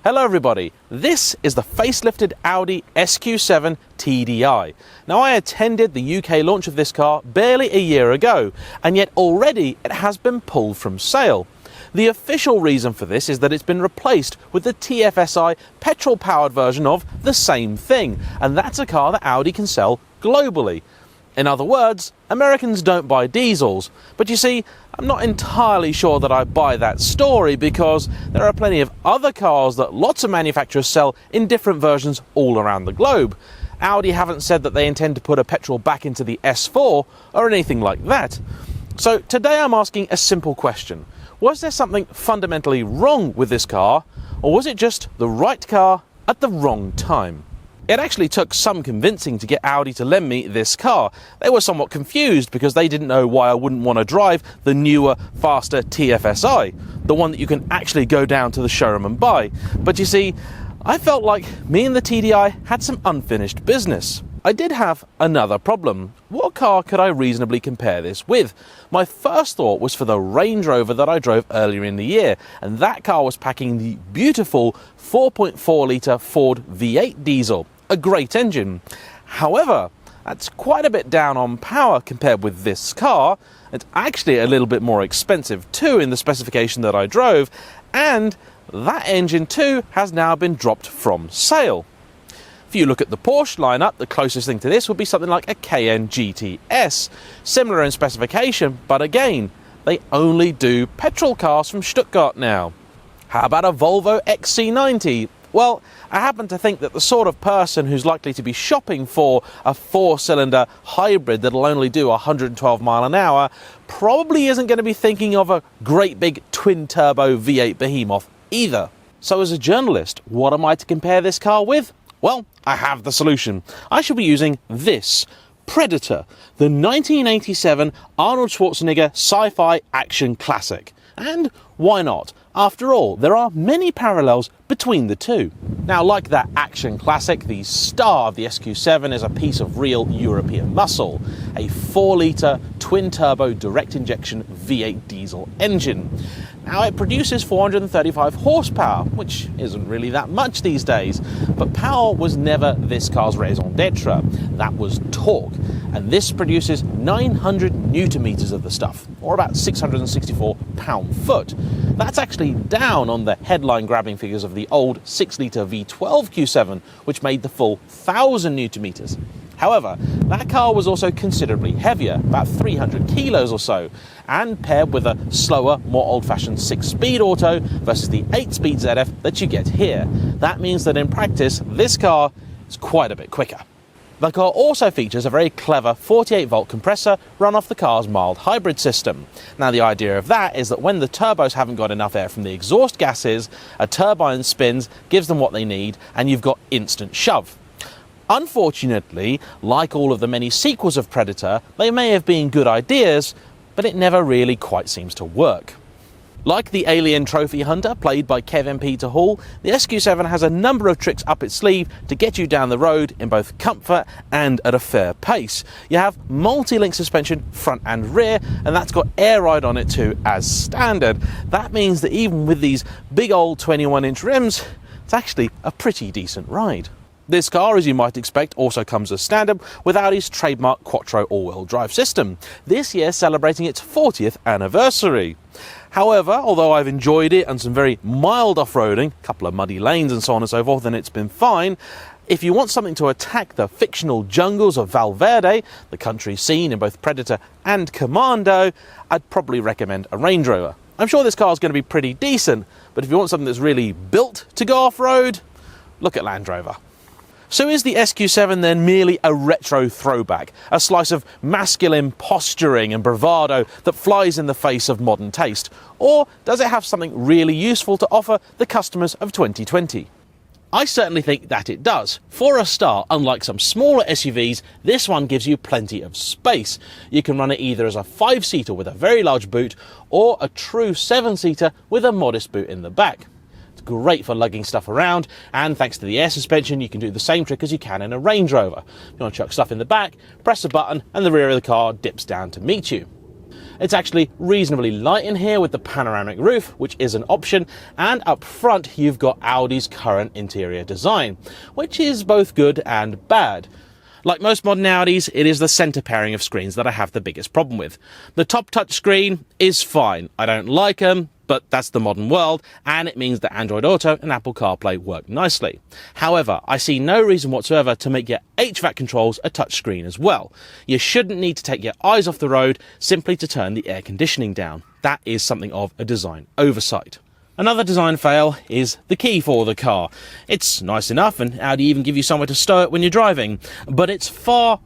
Hello everybody, this is the facelifted Audi SQ7 TDI. Now I attended the UK launch of this car barely a year ago, and yet already it has been pulled from sale. The official reason for this is that it's been replaced with the TFSI petrol-powered version of the same thing, and that's a car that Audi can sell globally. In other words, Americans don't buy diesels. But you see, I'm not entirely sure that I buy that story, because there are plenty of other cars that lots of manufacturers sell in different versions all around the globe. Audi haven't said that they intend to put a petrol back into the S4 or anything like that. So today I'm asking a simple question. Was there something fundamentally wrong with this car, or was it just the right car at the wrong time? It actually took some convincing to get Audi to lend me this car. They were somewhat confused because they didn't know why I wouldn't want to drive the newer, faster TFSI, the one that you can actually go down to the showroom and buy. But you see, I felt like me and the TDI had some unfinished business. I did have another problem. What car could I reasonably compare this with? My first thought was for the Range Rover that I drove earlier in the year, and that car was packing the beautiful 4.4 litre Ford V8 diesel, a great engine. However, that's quite a bit down on power compared with this car. It's actually a little bit more expensive too in the specification that I drove, and that engine too has now been dropped from sale. If you look at the Porsche lineup, the closest thing to this would be something like a Cayenne GTS. Similar in specification, but again, they only do petrol cars from Stuttgart now. How about a Volvo XC90? Well, I happen to think that the sort of person who's likely to be shopping for a four-cylinder hybrid that'll only do 112 miles an hour probably isn't going to be thinking of a great big twin-turbo V8 behemoth either. So as a journalist, what am I to compare this car with? Well, I have the solution. I should be using this Predator, the 1987 Arnold Schwarzenegger sci-fi action classic. And why not? After all, there are many parallels between the two. Now, like that action classic, the star of the SQ7 is a piece of real European muscle, a 4-litre twin-turbo direct-injection V8 diesel engine. Now, it produces 435 horsepower, which isn't really that much these days, but power was never this car's raison d'etre. That was torque, and this produces 900 newton meters of the stuff, or about 664 pound-foot. That's actually down on the headline-grabbing figures of the old 6-litre V12 Q7, which made the full 1,000 newton meters. However, that car was also considerably heavier, about 300 kilos or so, and paired with a slower, more old-fashioned 6-speed auto versus the 8-speed ZF that you get here. That means that in practice, this car is quite a bit quicker. The car also features a very clever 48-volt compressor run off the car's mild hybrid system. Now, the idea of that is that when the turbos haven't got enough air from the exhaust gases, a turbine spins, gives them what they need, and you've got instant shove. Unfortunately, like all of the many sequels of Predator, they may have been good ideas, but it never really quite seems to work. Like the Alien Trophy Hunter, played by Kevin Peter Hall, the SQ7 has a number of tricks up its sleeve to get you down the road in both comfort and at a fair pace. You have multi-link suspension front and rear, and that's got air ride on it too as standard. That means that even with these big old 21-inch rims, it's actually a pretty decent ride. This car, as you might expect, also comes as standard with Audi's trademark Quattro all-wheel drive system, this year celebrating its 40th anniversary. However, although I've enjoyed it and some very mild off-roading, a couple of muddy lanes and so on and so forth, and it's been fine, if you want something to attack the fictional jungles of Valverde, the country scene in both Predator and Commando, I'd probably recommend a Range Rover. I'm sure this car is going to be pretty decent, but if you want something that's really built to go off-road, look at Land Rover. So is the SQ7 then merely a retro throwback, a slice of masculine posturing and bravado that flies in the face of modern taste? Or does it have something really useful to offer the customers of 2020? I certainly think that it does. For a start, unlike some smaller SUVs, this one gives you plenty of space. You can run it either as a 5-seater with a very large boot, or a true 7-seater with a modest boot in the back. Great for lugging stuff around, and thanks to the air suspension you can do the same trick as you can in a Range Rover. You want to chuck stuff in the back, press a button and the rear of the car dips down to meet you. It's actually reasonably light in here with the panoramic roof, which is an option, and up front you've got Audi's current interior design, which is both good and bad. Like most modern Audis, it is the centre pairing of screens that I have the biggest problem with. The top touch screen is fine. I don't like them, but that's the modern world, and it means that Android Auto and Apple CarPlay work nicely. However, I see no reason whatsoever to make your HVAC controls a touchscreen as well. You shouldn't need to take your eyes off the road simply to turn the air conditioning down. That is something of a design oversight. Another design fail is the key for the car. It's nice enough, and Audi even give you somewhere to stow it when you're driving, but it's far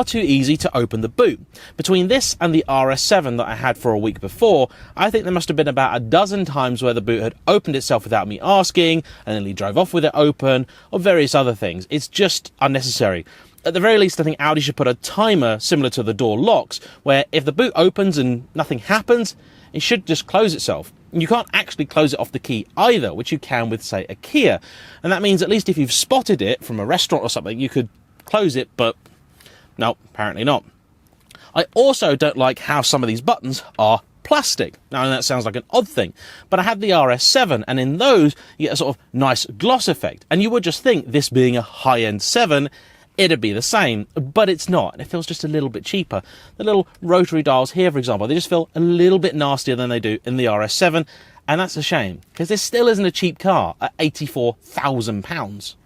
too easy to open the boot. Between this and the RS7 that I had for a week before, I think there must have been about a dozen times where the boot had opened itself without me asking, and then he drove off with it open, or various other things. It's just unnecessary. At the very least, I think Audi should put a timer similar to the door locks, where if the boot opens and nothing happens, it should just close itself. You can't actually close it off the key either, which you can with, say, a Kia. And that means at least if you've spotted it from a restaurant or something, you could close it, but no, apparently not. I also don't like how some of these buttons are plastic. Now, that sounds like an odd thing, but I had the RS7, and in those, you get a sort of nice gloss effect. And you would just think, this being a high-end 7, it'd be the same, but it's not. It feels just a little bit cheaper. The little rotary dials here, for example, they just feel a little bit nastier than they do in the RS7, and that's a shame, because this still isn't a cheap car at £84,000.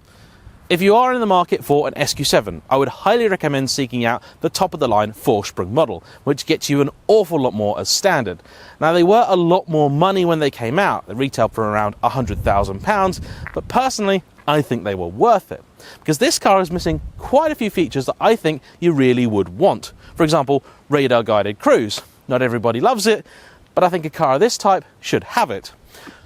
If you are in the market for an SQ7, I would highly recommend seeking out the top-of-the-line 4-sprung model, which gets you an awful lot more as standard. Now, they were a lot more money when they came out. They retailed for around £100,000, but personally, I think they were worth it, because this car is missing quite a few features that I think you really would want. For example, radar guided cruise. Not everybody loves it, but I think a car of this type should have it.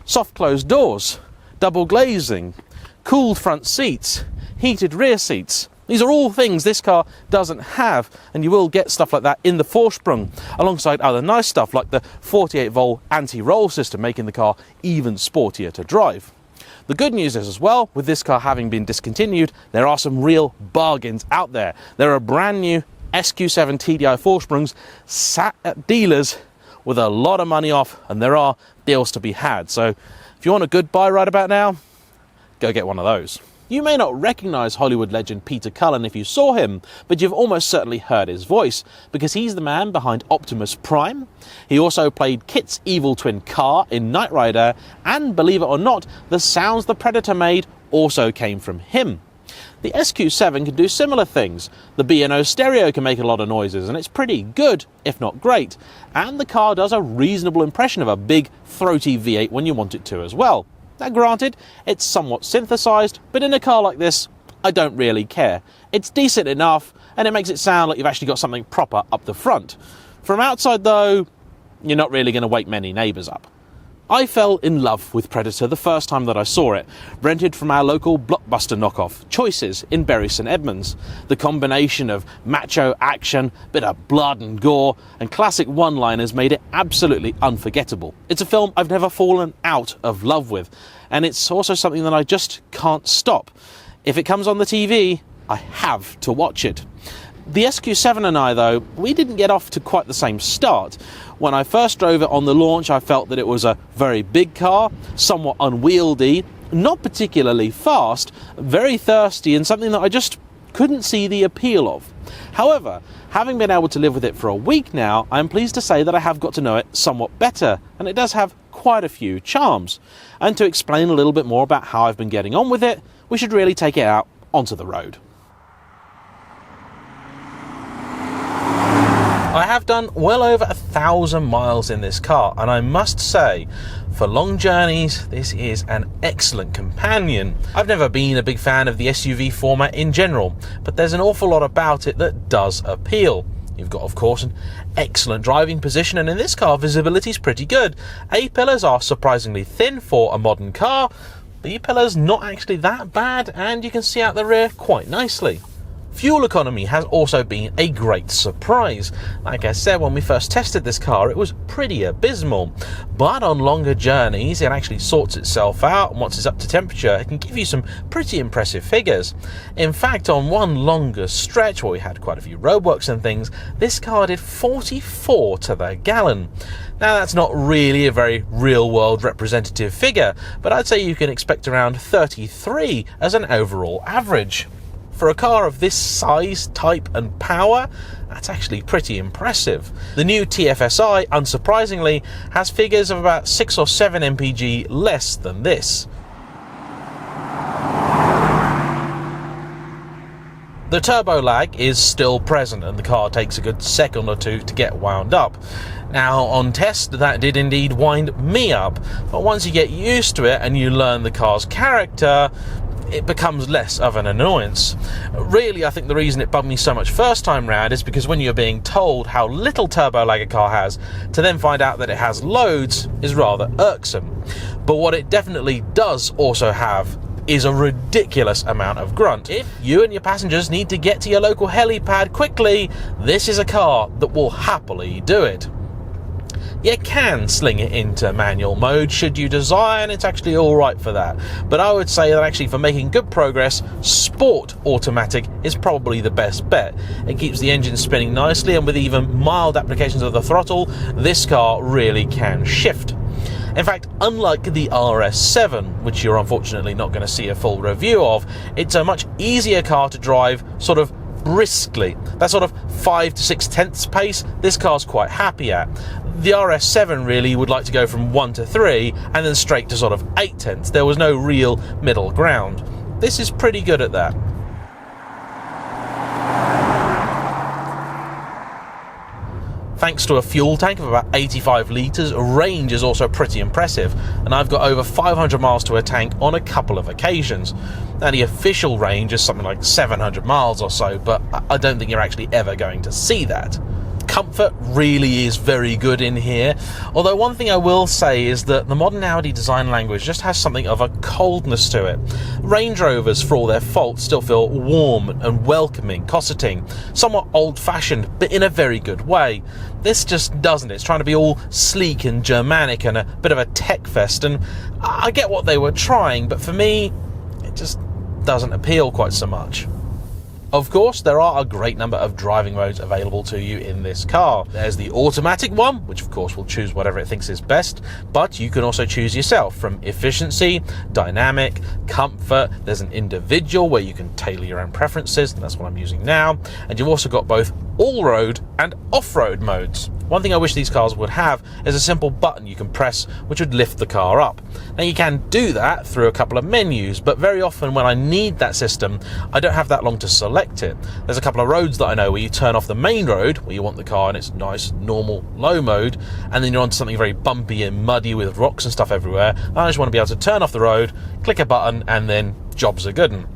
Soft closed doors, double glazing, cooled front seats, heated rear seats. These are all things this car doesn't have, and you will get stuff like that in the 4-sprung, alongside other nice stuff like the 48-volt anti-roll system, making the car even sportier to drive. The good news is as well, with this car having been discontinued, there are some real bargains out there. There are brand new SQ7 TDI 4-sprungs sat at dealers with a lot of money off, and there are deals to be had. So if you want a good buy right about now, go get one of those. You may not recognise Hollywood legend Peter Cullen if you saw him, but you've almost certainly heard his voice, because he's the man behind Optimus Prime. He also played Kit's evil twin Car in Knight Rider, and believe it or not, the sounds the Predator made also came from him. The SQ7 can do similar things. The B&O stereo can make a lot of noises, and it's pretty good, if not great. And the car does a reasonable impression of a big, throaty V8 when you want it to as well. Now granted, it's somewhat synthesized, but in a car like this, I don't really care. It's decent enough, and it makes it sound like you've actually got something proper up the front. From outside though, you're not really going to wake many neighbours up. I fell in love with Predator the first time that I saw it, rented from our local Blockbuster knockoff, Choices, in Bury St Edmunds. The combination of macho action, bit of blood and gore, and classic one-liners made it absolutely unforgettable. It's a film I've never fallen out of love with, and it's also something that I just can't stop. If it comes on the TV, I have to watch it. The SQ7 and I, though, we didn't get off to quite the same start. When I first drove it on the launch, I felt that it was a very big car, somewhat unwieldy, not particularly fast, very thirsty, and something that I just couldn't see the appeal of. However, having been able to live with it for a week now, I am pleased to say that I have got to know it somewhat better, and it does have quite a few charms. And to explain a little bit more about how I've been getting on with it, we should really take it out onto the road. I have done well over 1,000 miles in this car, and I must say, for long journeys, this is an excellent companion. I've never been a big fan of the SUV format in general, but there's an awful lot about it that does appeal. You've got, of course, an excellent driving position, and in this car, visibility is pretty good. A-pillars are surprisingly thin for a modern car. B-pillars not actually that bad, and you can see out the rear quite nicely. Fuel economy has also been a great surprise. Like I said, when we first tested this car, it was pretty abysmal. But on longer journeys, it actually sorts itself out, and once it's up to temperature, it can give you some pretty impressive figures. In fact, on one longer stretch, where we had quite a few roadworks and things, this car did 44 to the gallon. Now, that's not really a very real-world representative figure, but I'd say you can expect around 33 as an overall average. For a car of this size, type and power, that's actually pretty impressive. The new TFSI, unsurprisingly, has figures of about 6 or 7 mpg less than this. The turbo lag is still present and the car takes a good second or two to get wound up. Now, on test, that did indeed wind me up, but once you get used to it and you learn the car's character, it becomes less of an annoyance. Really, I think the reason it bugged me so much first time round is because when you're being told how little turbo lag a car has, to then find out that it has loads is rather irksome. But what it definitely does also have is a ridiculous amount of grunt. If you and your passengers need to get to your local helipad quickly, this is a car that will happily do it. You can sling it into manual mode should you desire, and it's actually alright for that. But I would say that actually for making good progress, Sport Automatic is probably the best bet. It keeps the engine spinning nicely, and with even mild applications of the throttle, this car really can shift. In fact, unlike the RS7, which you're unfortunately not going to see a full review of, it's a much easier car to drive sort of briskly. That sort of 5 to 6 tenths pace, this car's quite happy at. The RS7 really would like to go from 1 to 3 and then straight to sort of 8 tenths. There was no real middle ground. This is pretty good at that. Thanks to a fuel tank of about 85 litres, range is also pretty impressive, and I've got over 500 miles to a tank on a couple of occasions. Now, the official range is something like 700 miles or so, but I don't think you're actually ever going to see that. Comfort really is very good in here, although one thing I will say is that the modern Audi design language just has something of a coldness to it. Range Rovers, for all their faults, still feel warm and welcoming, cosseting, somewhat old-fashioned, but in a very good way. This just doesn't. It's trying to be all sleek and Germanic and a bit of a tech fest, and I get what they were trying, but for me, it just doesn't appeal quite so much. Of course, there are a great number of driving modes available to you in this car. There's the automatic one, which of course will choose whatever it thinks is best, but you can also choose yourself from efficiency, dynamic, comfort. There's an individual where you can tailor your own preferences, and that's what I'm using now. And you've also got both all-road and off-road modes. One thing I wish these cars would have is a simple button you can press which would lift the car up. Now, you can do that through a couple of menus, but very often when I need that system, I don't have that long to select it. There's a couple of roads that I know where you turn off the main road, where you want the car in its nice, normal, low mode, and then you're onto something very bumpy and muddy with rocks and stuff everywhere. I just want to be able to turn off the road, click a button, and then jobs are good.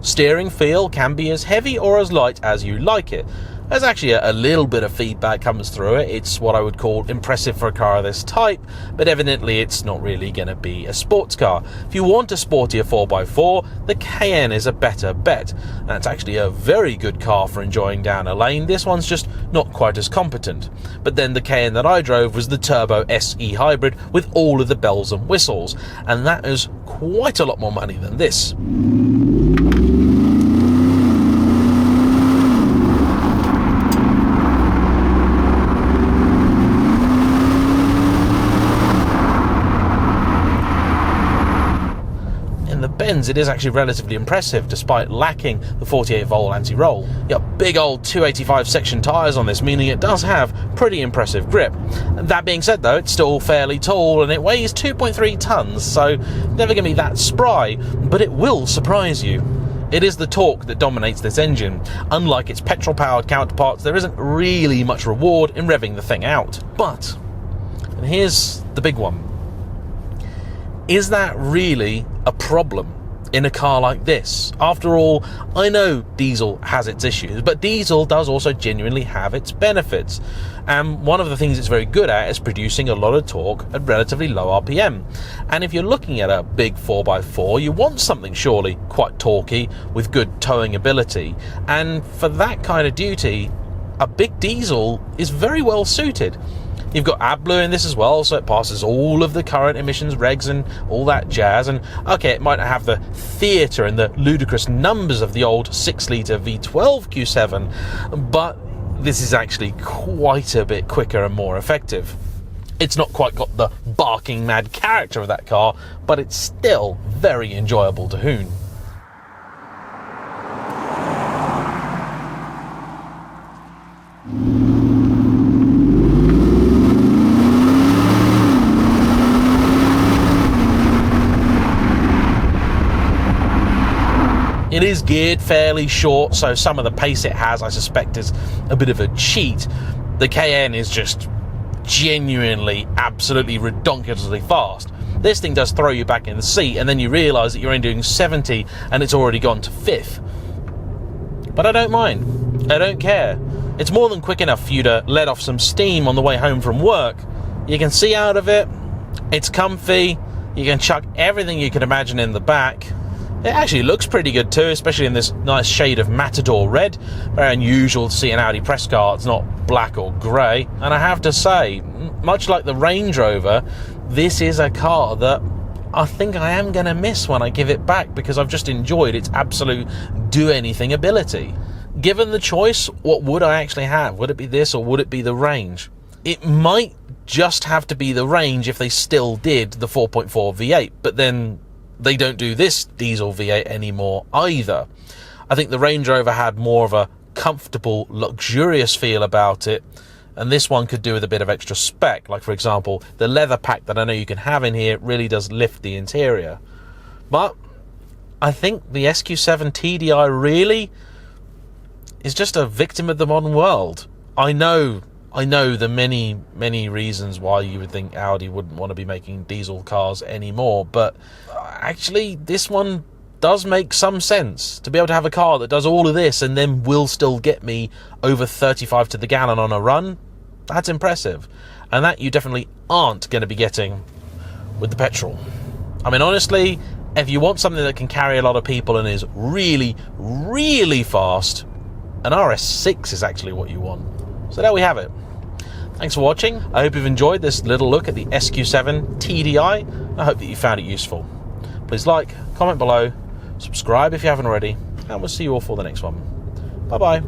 Steering feel can be as heavy or as light as you like it. There's actually a little bit of feedback comes through it. It's what I would call impressive for a car of this type, but evidently it's not really going to be a sports car. If you want a sportier 4x4, the Cayenne is a better bet. That's actually a very good car for enjoying down a lane. This one's just not quite as competent. But then the Cayenne that I drove was the Turbo SE Hybrid with all of the bells and whistles, and that is quite a lot more money than this. Bends, it is actually relatively impressive despite lacking the 48 volt anti-roll. You got big old 285 section tyres on this, meaning it does have pretty impressive grip. That being said though, it's still fairly tall and it weighs 2.3 tons, so never going to be that spry, but it will surprise you. It is the torque that dominates this engine. Unlike its petrol-powered counterparts, there isn't really much reward in revving the thing out. But, and here's the big one, is that really a problem? in a car like this? After all, I know diesel has its issues, but diesel does also genuinely have its benefits. And one of the things it's very good at is producing a lot of torque at relatively low RPM. And if you're looking at a big 4x4, you want something surely quite torquey with good towing ability. And for that kind of duty, a big diesel is very well suited. You've got AdBlue in this as well, so it passes all of the current emissions regs and all that jazz. And okay, it might not have the theatre and the ludicrous numbers of the old 6-litre V12 Q7, but this is actually quite a bit quicker and more effective. It's not quite got the barking mad character of that car, but it's still very enjoyable to hoon. It is geared fairly short, so some of the pace it has, I suspect, is a bit of a cheat. The KN is just genuinely, absolutely redonkulously fast. This thing does throw you back in the seat, and then you realise that you're only doing 70 and it's already gone to 5th. But I don't mind. I don't care. It's more than quick enough for you to let off some steam on the way home from work. You can see out of it. It's comfy. You can chuck everything you can imagine in the back. It actually looks pretty good too, especially in this nice shade of Matador red. Very unusual to see an Audi press car. It's not black or grey. And I have to say, much like the Range Rover, this is a car that I think I am going to miss when I give it back, because I've just enjoyed its absolute do-anything ability. Given the choice, what would I actually have? Would it be this or would it be the Range? It might just have to be the Range if they still did the 4.4 V8, but then they don't do this diesel V8 anymore either. I think the Range Rover had more of a comfortable, luxurious feel about it, and this one could do with a bit of extra spec. Like, for example, the leather pack that I know you can have in here really does lift the interior. But I think the SQ7 TDI really is just a victim of the modern world. I know the many reasons why you would think Audi wouldn't want to be making diesel cars anymore, but actually this one does make some sense. To be able to have a car that does all of this and then will still get me over 35 to the gallon on a run, that's impressive. And that you definitely aren't going to be getting with the petrol. I mean, honestly, if you want something that can carry a lot of people and is really, really fast, an RS6 is actually what you want. So there we have it. Thanks for watching. I hope you've enjoyed this little look at the SQ7 TDI. I hope that you found it useful. Please like, comment below, subscribe if you haven't already, and we'll see you all for the next one. Bye-bye.